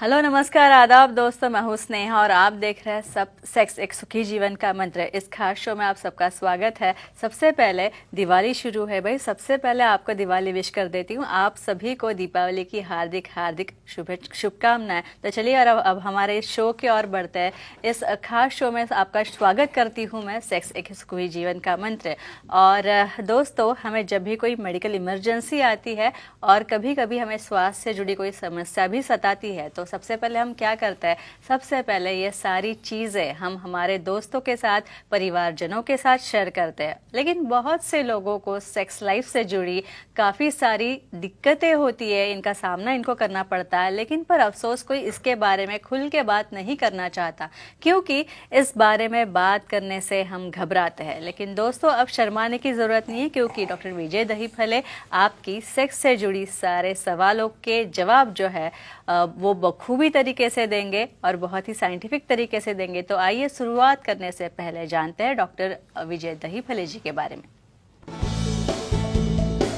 Hello नमस्कार आदाब दोस्तों, मैं हूँ स्नेहा और आप देख रहे हैं सब सेक्स एक सुखी जीवन का मंत्र। इस खास शो में आप सबका स्वागत है। सबसे पहले दिवाली शुरू है भाई, सबसे पहले आपको दिवाली विश कर देती हूँ। आप सभी को दीपावली की हार्दिक हार्दिक शुभकामनाएं। तो चलिए अब हमारे इस शो की ओर बढ़ते हैं। इस खास शो में आपका स्वागत करती हूँ मैं, सेक्स एक सुखी जीवन का मंत्र। और दोस्तों, हमें जब भी कोई मेडिकल इमरजेंसी आती है और कभी कभी हमें स्वास्थ्य से जुड़ी कोई समस्या भी सताती है, तो सबसे पहले हम क्या करते हैं, सबसे पहले ये सारी चीज़ें हम हमारे दोस्तों के साथ, परिवारजनों के साथ शेयर करते हैं। लेकिन बहुत से लोगों को सेक्स लाइफ से जुड़ी काफ़ी सारी दिक्कतें होती है, इनका सामना इनको करना पड़ता है। लेकिन पर अफसोस कोई इसके बारे में खुल के बात नहीं करना चाहता, क्योंकि इस बारे में बात करने से हम घबराते हैं। लेकिन दोस्तों, अब शर्माने की ज़रूरत नहीं है, क्योंकि डॉक्टर विजय दहीफले आपकी सेक्स से जुड़ी सारे सवालों के जवाब जो है वो बखूबी तरीके से देंगे और बहुत ही साइंटिफिक तरीके से देंगे। तो आइए शुरुआत करने से पहले जानते हैं डॉक्टर विजय दहीफले जी के बारे में।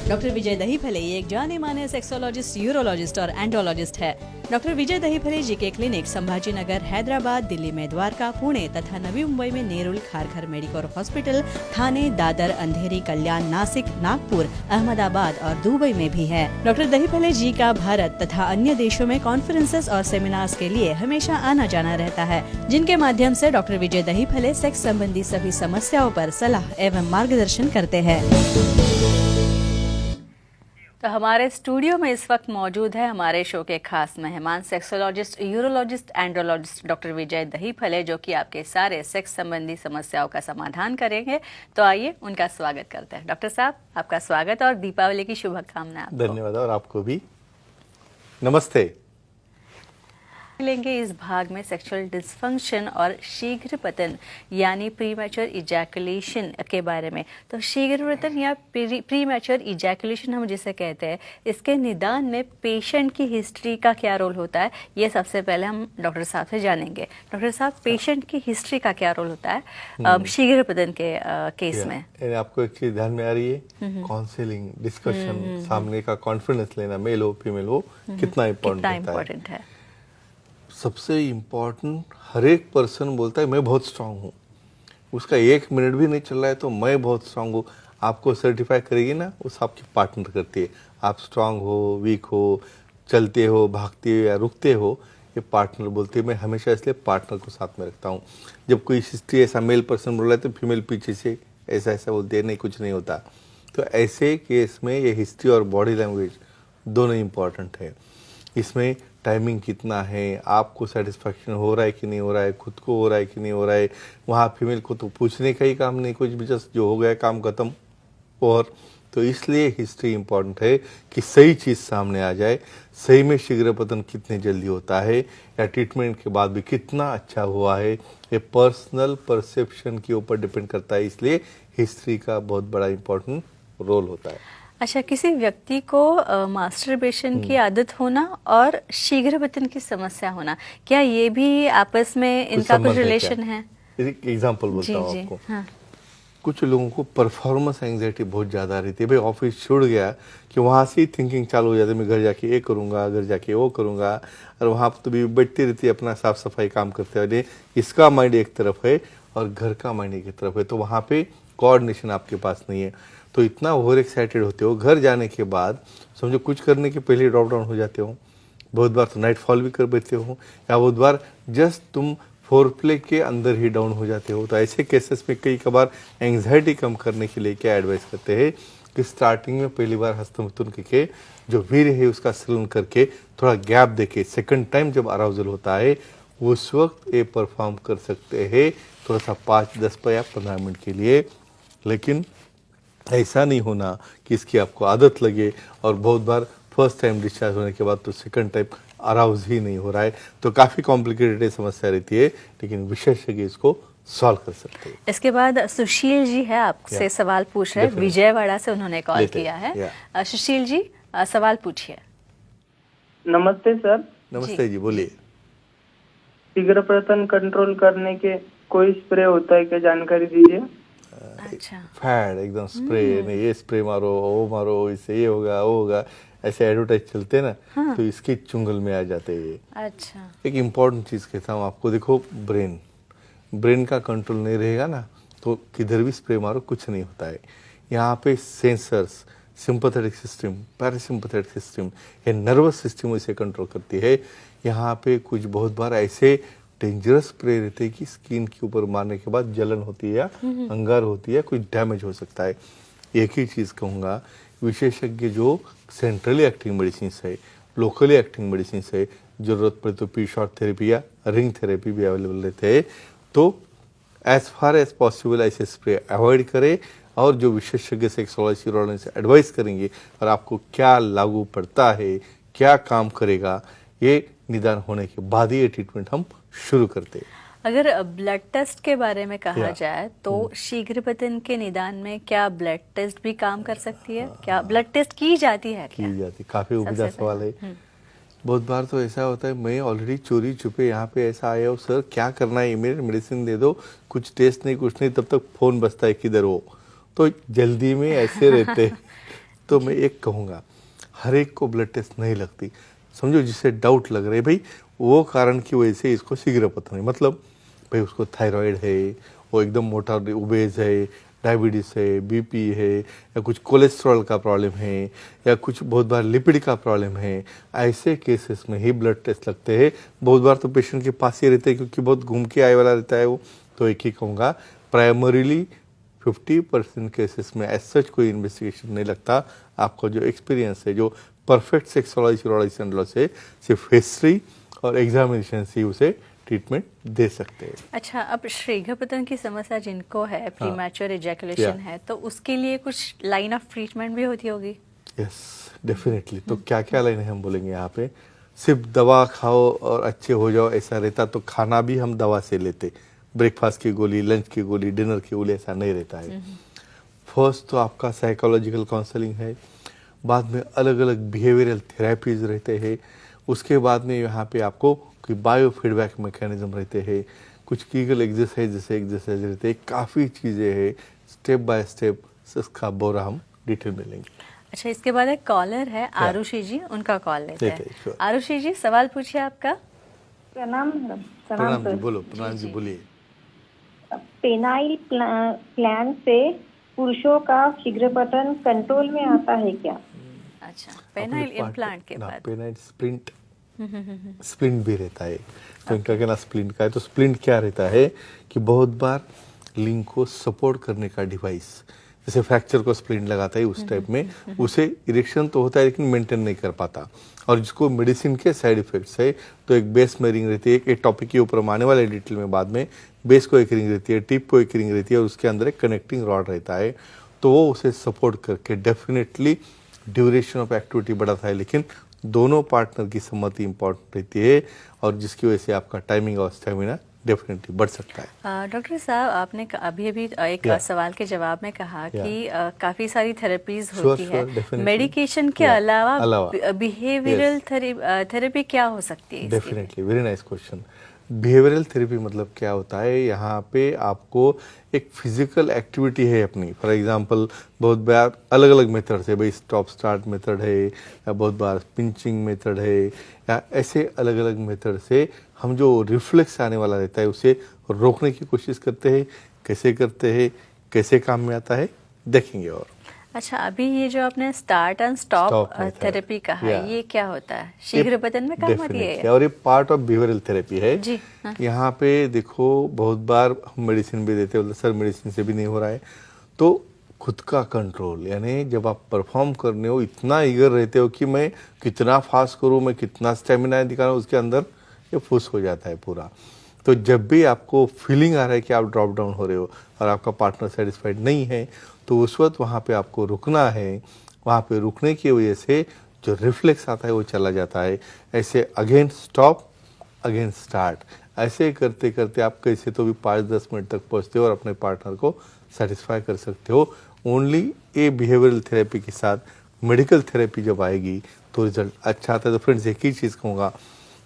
डॉक्टर विजय दहीफले ये एक जाने माने सेक्सोलॉजिस्ट, यूरोलॉजिस्ट और एंडोलॉजिस्ट है। डॉक्टर विजय दहीफले जी के क्लिनिक संभाजी नगर, हैदराबाद, दिल्ली में द्वारका, पुणे तथा नवी मुंबई में नेरुल, खारघर मेडिकोर हॉस्पिटल, थाने, दादर, अंधेरी, कल्याण, नासिक, नागपुर, अहमदाबाद और दुबई में भी है। डॉक्टर दहीफले जी का भारत तथा अन्य देशों में कॉन्फ्रेंसेस और सेमिनार्स के लिए हमेशा आना जाना रहता है, जिनके माध्यम से डॉक्टर विजय दहीफले सेक्स संबंधी सभी समस्याओं पर सलाह एवं मार्गदर्शन करते हैं। तो हमारे स्टूडियो में इस वक्त मौजूद है हमारे शो के खास मेहमान, सेक्सोलॉजिस्ट, यूरोलॉजिस्ट, एंड्रोलॉजिस्ट डॉक्टर विजय दहीफले, जो कि आपके सारे सेक्स संबंधी समस्याओं का समाधान करेंगे। तो आइए उनका स्वागत करते हैं। डॉक्टर साहब, आपका स्वागत और दीपावली की शुभकामनाएं आपको। धन्यवाद और आपको भी नमस्ते। लेंगे इस भाग में सेक्सुअल डिस्फंक्शन और शीघ्र पतन यानी प्रीमैच्योर इजैकुलेशन के बारे में। तो शीघ्र पतन या प्रीमैच्योर इजैकुलेशन हम जिसे कहते हैं, इसके निदान में पेशेंट की हिस्ट्री का क्या रोल होता है, ये सबसे पहले हम डॉक्टर साहब से जानेंगे। डॉक्टर साहब, पेशेंट की हिस्ट्री का क्या रोल होता है शीघ्र पतन के केस में? आपको एक चीज ध्यान में आ रही है, काउंसलिंग, डिस्कशन, सामने का कॉन्फिडेंस लेना, मेल हो फीमेल हो, कितना इम्पोर्टेंट है। सबसे इम्पोर्टेंट, हर एक पर्सन बोलता है मैं बहुत स्ट्रांग हूँ, उसका एक मिनट भी नहीं चल रहा है तो मैं बहुत स्ट्रांग हूँ। आपको सर्टिफाई करेगी ना, उस आपकी पार्टनर करती है। आप स्ट्रांग हो, वीक हो, चलते हो, भागते हो या रुकते हो, ये पार्टनर बोलती है। मैं हमेशा इसलिए पार्टनर को साथ में रखता हूँ। जब कोई हिस्ट्री ऐसा मेल पर्सन बोल रहा है तो फीमेल पीछे से ऐसा ऐसा बोलती है, नहीं कुछ नहीं होता। तो ऐसे केस में ये हिस्ट्री और बॉडी लैंग्वेज दोनों इम्पॉर्टेंट है। इसमें टाइमिंग कितना है, आपको सेटिस्फैक्शन हो रहा है कि नहीं हो रहा है, खुद को हो रहा है कि नहीं हो रहा है। वहाँ फीमेल को तो पूछने का ही काम नहीं, कुछ भी, जस्ट जो हो गया काम खत्म। और तो इसलिए हिस्ट्री इम्पॉर्टेंट है कि सही चीज़ सामने आ जाए, सही में शीघ्र पतन कितने जल्दी होता है या ट्रीटमेंट के बाद भी कितना अच्छा हुआ है, ये पर्सनल परसेप्शन के ऊपर डिपेंड करता है। इसलिए हिस्ट्री का बहुत बड़ा इम्पोर्टेंट रोल होता है। अच्छा, किसी व्यक्ति को मास्टरबेशन की आदत होना और शीघ्र पतन की समस्या होना, क्या ये भी आपस में इनका कुछ रिलेशन है? एक एग्जांपल बोलता हूँ आपको। हाँ। कुछ लोगों को परफॉर्मेंस एंग्जाइटी बहुत ज़्यादा रहती है। भाई ऑफिस छूट गया कि वहाँ से ही थिंकिंग चालू हो जाती है, मैं घर जाके ये करूँगा, घर जाके वो करूँगा, और वहाँ पर तो भी बैठती रहती है अपना साफ सफाई काम करते हुए। इसका माइंड एक तरफ है और घर का माइंड एक तरफ है, तो वहाँ पे कोऑर्डिनेशन आपके पास नहीं है। तो इतना ओवर एक्साइटेड होते हो, घर जाने के बाद समझो कुछ करने के पहले ड्रॉप डाउन हो जाते हो। बहुत बार तो नाइट फॉल भी कर बैठते हो, या बहुत बार जस्ट तुम फोरप्ले के अंदर ही डाउन हो जाते हो। तो ऐसे केसेस में कई कबार एंग्जाइटी कम करने के लिए क्या एडवाइस करते हैं कि स्टार्टिंग में पहली बार हस्तमैथुन करके जो वीर है उसका सेलन करके थोड़ा गैप देके सेकंड टाइम जब अराउजल होता है उस वक्त ये परफॉर्म कर सकते हैं, थोड़ा सा 5, 10 या 15 मिनट के लिए। लेकिन ऐसा नहीं होना कि इसकी आपको आदत लगे और बहुत बार फर्स्ट टाइम डिस्चार्ज होने के बाद तो सेकंड टाइम अराउज ही नहीं हो रहा है। तो काफ़ी कॉम्प्लिकेटेड समस्या रहती है, लेकिन विशेषज्ञ इसको सॉल्व कर सकते हैं। इसके बाद सुशील जी है, आपसे सवाल पूछ रहे हैं, विजयवाड़ा से उन्होंने कॉल किया है। सुशील जी, सवाल पूछिए। नमस्ते सर। नमस्ते जी, बोलिए। शीघ्र पतन कंट्रोल करने के कोई स्प्रे होता है क्या, जानकारी दीजिए। अच्छा। फैड एकदम स्प्रे, नहीं ये स्प्रे मारो, वो मारो, इससे ये होगा वो होगा, ऐसे एडवर्टाइज चलते हैं ना, तो इसके चुंगल में आ जाते हैं ये। अच्छा। एक इम्पॉर्टेंट चीज़ कहता हूँ आपको, देखो ब्रेन का कंट्रोल नहीं रहेगा ना तो किधर भी स्प्रे मारो कुछ नहीं होता है। यहाँ पे sensors, sympathetic system, parasympathetic system, ये नर्वस सिस्टम इसे कंट्रोल करती है। यहाँ पे कुछ बहुत बार ऐसे डेंजरस स्प्रे रहते हैं कि स्किन के ऊपर मारने के बाद जलन होती है या अंगार होती है, कुछ डैमेज हो सकता है। एक ही चीज़ कहूँगा, विशेषज्ञ जो सेंट्रली एक्टिंग मेडिसिन है, लोकली एक्टिंग मेडिसिन है, जरूरत पड़े तो पी शॉट थेरेपी या रिंग थेरेपी भी अवेलेबल रहते हैं, तो एज फार एज पॉसिबल ऐसे स्प्रे अवॉइड करें। और जो विशेषज्ञ सेक्सोलॉजी यूरोलॉजी से एडवाइस करेंगे और आपको क्या लागू पड़ता है, क्या काम करेगा, ये निदान होने के बाद ही ये ट्रीटमेंट हम शुरू करते हैं। अगर ब्लड टेस्ट के बारे में कहा जाए तो शीघ्र पतन के निदान में क्या ब्लड टेस्ट भी काम कर सकती है? क्या ब्लड टेस्ट की जाती है क्या? की जाती, काफी उपजा सवाल है। बहुत बार तो ऐसा होता है, मैं ऑलरेडी चोरी छुपे यहाँ पे ऐसा आया हूँ, सर क्या करना है, इमीडिएट मेडिसिन दे दो, कुछ टेस्ट नहीं कुछ नहीं, तब तक फोन बजता है किधर हो, तो जल्दी में ऐसे रहते। तो मैं एक कहूँगा, हर एक को ब्लड टेस्ट नहीं लगती, समझो जिसे डाउट लग रहा है भाई वो कारण की वजह से इसको शीघ्र पतन है, मतलब भाई उसको थायराइड है, वो एकदम मोटा ओबेज है, डायबिटीज़ है, बीपी है, या कुछ कोलेस्ट्रॉल का प्रॉब्लम है, या कुछ बहुत बार लिपिड का प्रॉब्लम है, ऐसे केसेस में ही ब्लड टेस्ट लगते हैं। बहुत बार तो पेशेंट के पास ही रहते हैं क्योंकि बहुत घूम के आए वाला रहता है वो। तो एक ही कहूँगा, प्राइमरीली 50% केसेस में एज सच कोई इन्वेस्टिगेशन नहीं लगता। आपको जो एक्सपीरियंस है, जो परफेक्ट सेक्सोलॉजी यूरोलॉजी से सिर्फ हिस्ट्री और एग्जामिनेशन से उसे ट्रीटमेंट दे सकते हैं। अच्छा, अब शीघ्र पतन की समस्या जिनको है, प्रीमैच्योर इजैकुलेशन है, तो उसके लिए कुछ लाइन ऑफ ट्रीटमेंट भी होती होगी? Yes, definitely. तो क्या क्या लाइन है हम बोलेंगे यहाँ पे, सिर्फ दवा खाओ और अच्छे हो जाओ ऐसा रहता तो खाना भी हम दवा से लेते, ब्रेकफास्ट की गोली, लंच की गोली, डिनर की गोली, ऐसा नहीं रहता है। फर्स्ट तो आपका साइकोलॉजिकल काउंसलिंग है, बाद में अलग अलग बिहेवियरल थेरेपीज रहते हैं, उसके बाद में यहाँ पे आपको कोई बायो फीडबैक मैकेनिज्म रहते हैं, कुछ कीगल एक्सरसाइज जैसे एक्सरसाइज रहते हैं, काफ़ी चीज़ें हैं, स्टेप बाय स्टेप इसका ब्यौरा हम डिटेल में लेंगे। अच्छा, इसके बाद एक कॉलर है आरुषि जी, उनका कॉल लेते हैं। sure। आरुषि जी, सवाल पूछिए आपका। प्रणाम मैडम। प्रणाम जी, सर। बोलो प्रणाम जी, बोलिए। पेनाइल प्लांट से पुरुषों का शीघ्र पतन कंट्रोल में आता है क्या? अच्छा, पेनाइल इम्प्लांट के बाद पेनाइल स्प्लिंट, स्प्लिंट भी रहता है, तो इनका कहना स्प्लिंट का है। तो स्प्लिंट क्या रहता है कि बहुत बार लिंक को सपोर्ट करने का डिवाइस, जैसे फ्रैक्चर को स्प्लिंट लगाता है उस टाइप में, उसे इरेक्शन तो होता है लेकिन मेंटेन नहीं कर पाता, और जिसको मेडिसिन के साइड इफेक्ट्स है, तो एक बेस में रिंग रहती है, एक टॉपिक के ऊपर हम आने वाले डिटेल में बाद में, बेस को एक रिंग रहती है, टिप को एक रिंग रहती है, और उसके अंदर एक कनेक्टिंग रॉड रहता है, तो वो उसे सपोर्ट करके डेफिनेटली ड्यूरेशन ऑफ एक्टिविटी बढ़ाता है, लेकिन दोनों पार्टनर की सहमति इंपॉर्टेंट रहती है, और जिसकी वजह से आपका टाइमिंग और स्टेमिना डेफिनेटली बढ़ सकता है। डॉक्टर साहब, आपने अभी एक सवाल के जवाब में कहा कि काफी सारी थेरेपीज होती है, मेडिकेशन के अलावा बिहेवियरल थेरेपी क्या हो सकती है? Definitely, very nice question. Behavioural therapy मतलब क्या होता है, यहाँ पे आपको एक फिजिकल एक्टिविटी है अपनी, फॉर एग्जांपल बहुत बार अलग अलग मेथड है, भाई स्टॉप स्टार्ट मेथड है, या बहुत बार पिंचिंग मेथड है, या ऐसे अलग अलग मेथड से हम जो रिफ्लेक्स आने वाला रहता है उसे रोकने की कोशिश करते हैं। कैसे करते हैं, कैसे काम में आता है, देखेंगे। और अच्छा, अभी ये जो आपने स्टार्ट एंड स्टॉप थेरेपी कहा, ये क्या होता है? शीघ्र पतन में काम होती है? और ये पार्ट ऑफ बिहेवियरल थेरेपी है जी। यहाँ पे देखो, बहुत बार हम मेडिसिन भी देते हैं, सर मेडिसिन से भी नहीं हो रहा है, तो खुद का कंट्रोल, यानी जब आप परफॉर्म करने हो इतना ईगर रहते हो कि मैं कितना फास्ट करूँ, मैं कितना स्टेमिना दिखा रहा हूँ, उसके अंदर ये फुस हो जाता है पूरा। तो जब भी आपको फीलिंग आ रहा है कि आप ड्रॉप डाउन हो रहे हो और आपका पार्टनर सेटिस्फाइड नहीं है, तो उस वक्त वहाँ पे आपको रुकना है। वहाँ पे रुकने की वजह से जो रिफ्लेक्स आता है वो चला जाता है। ऐसे अगेन स्टॉप, अगेन स्टार्ट, ऐसे करते करते आप कैसे तो भी 5-10 मिनट तक पहुँचते हो और अपने पार्टनर को सेटिस्फाई कर सकते हो। ओनली ये बिहेवियरल थेरेपी के साथ मेडिकल थेरेपी जब आएगी तो रिजल्ट अच्छा आता है। तो फ्रेंड्स, एक ही चीज़ कहूँगा,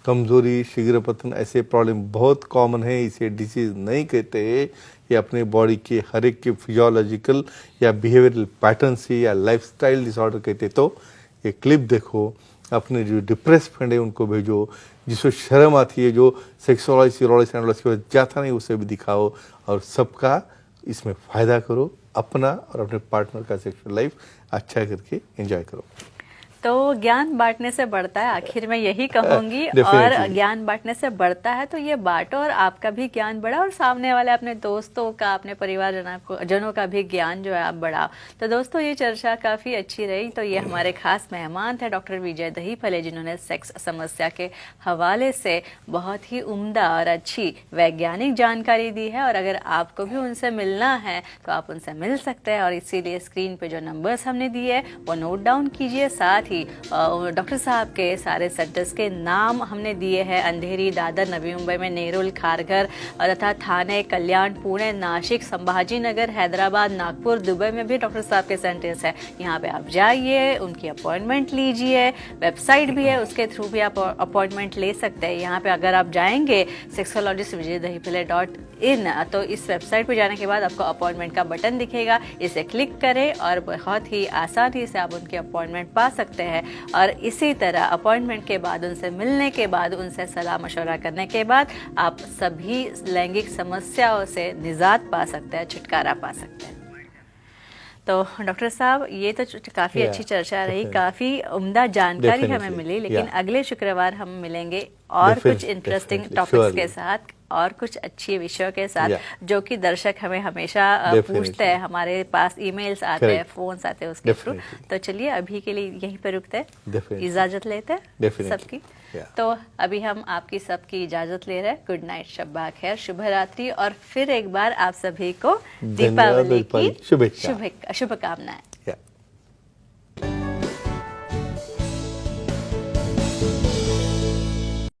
कमज़ोरी, शीघ्र पतन ऐसे प्रॉब्लम बहुत कॉमन है, इसे डिसीज़ नहीं कहते। ये अपने बॉडी के हर एक के फिजियोलॉजिकल या बिहेवियरल पैटर्न से या लाइफस्टाइल डिसऑर्डर कहते। तो ये क्लिप देखो, अपने जो डिप्रेस फ्रेंड है उनको भेजो, जिसको शर्म आती है, जो सेक्सोलॉजी सीरोलॉजी एनालिसिस के बाद जाता नहीं, उसे भी दिखाओ और सबका इसमें फ़ायदा करो, अपना और अपने पार्टनर का सेक्सुअल लाइफ अच्छा करके एंजॉय करो। तो ज्ञान बांटने से बढ़ता है, आखिर में यही कहूंगी। और Definitely. ज्ञान बांटने से बढ़ता है, तो ये बांटो और आपका भी ज्ञान बढ़ा और सामने वाले अपने दोस्तों का, अपने परिवार जनों का भी ज्ञान जो है आप बढ़ाओ। तो दोस्तों ये चर्चा काफ़ी अच्छी रही। तो ये हमारे खास मेहमान थे डॉक्टर विजय दहीफले, जिन्होंने सेक्स समस्या के हवाले से बहुत ही उम्दा और अच्छी वैज्ञानिक जानकारी दी है। और अगर आपको भी उनसे मिलना है तो आप उनसे मिल सकते हैं, और इसीलिए स्क्रीन पे जो नंबर्स हमने दिए वो नोट डाउन कीजिए। साथ ही डॉक्टर साहब के सारे सेंटर्स के नाम हमने दिए हैं, अंधेरी, दादर, नवी मुंबई में नेरुल, खारघर तथा थाने, कल्याण, पुणे, नासिक, संभाजी नगर, हैदराबाद, नागपुर, दुबई में भी डॉक्टर साहब के सेंटर्स हैं। यहाँ पे आप जाइए, उनकी अपॉइंटमेंट लीजिए। वेबसाइट भी है, उसके थ्रू भी आप अपॉइंटमेंट ले सकते हैं। यहाँ पे अगर आप जाएंगे sexologistvijaydahipale.in, तो इस वेबसाइट पर जाने के बाद आपको अपॉइंटमेंट का बटन दिखेगा, इसे क्लिक करें और बहुत ही आसानी से आप उनकी अपॉइंटमेंट पा सकते हैं। और इसी तरह अपॉइंटमेंट के बाद, उनसे मिलने के बाद, उनसे सलाह मशवरा करने के बाद आप सभी लैंगिक समस्याओं से निजात पा सकते हैं, छुटकारा पा सकते हैं। तो डॉक्टर साहब ये तो काफ़ी अच्छी चर्चा रही, काफ़ी उम्दा जानकारी हमें मिली, लेकिन अगले शुक्रवार हम मिलेंगे और कुछ इंटरेस्टिंग टॉपिक्स के साथ और कुछ अच्छे विषयों के साथ, जो कि दर्शक हमें हमेशा पूछते हैं, हमारे पास ईमेल्स आते हैं, फोन्स आते हैं उसके थ्रू। तो चलिए अभी के लिए यहीं पे रुकते हैं, इजाज़त लेते हैं सबकी। तो अभी हम आपकी सबकी इजाज़त ले रहे हैं। गुड नाइट, शब्बा खैर, शुभ रात्रि, और फिर एक बार आप सभी को दीपावली की शुभकामनाएं।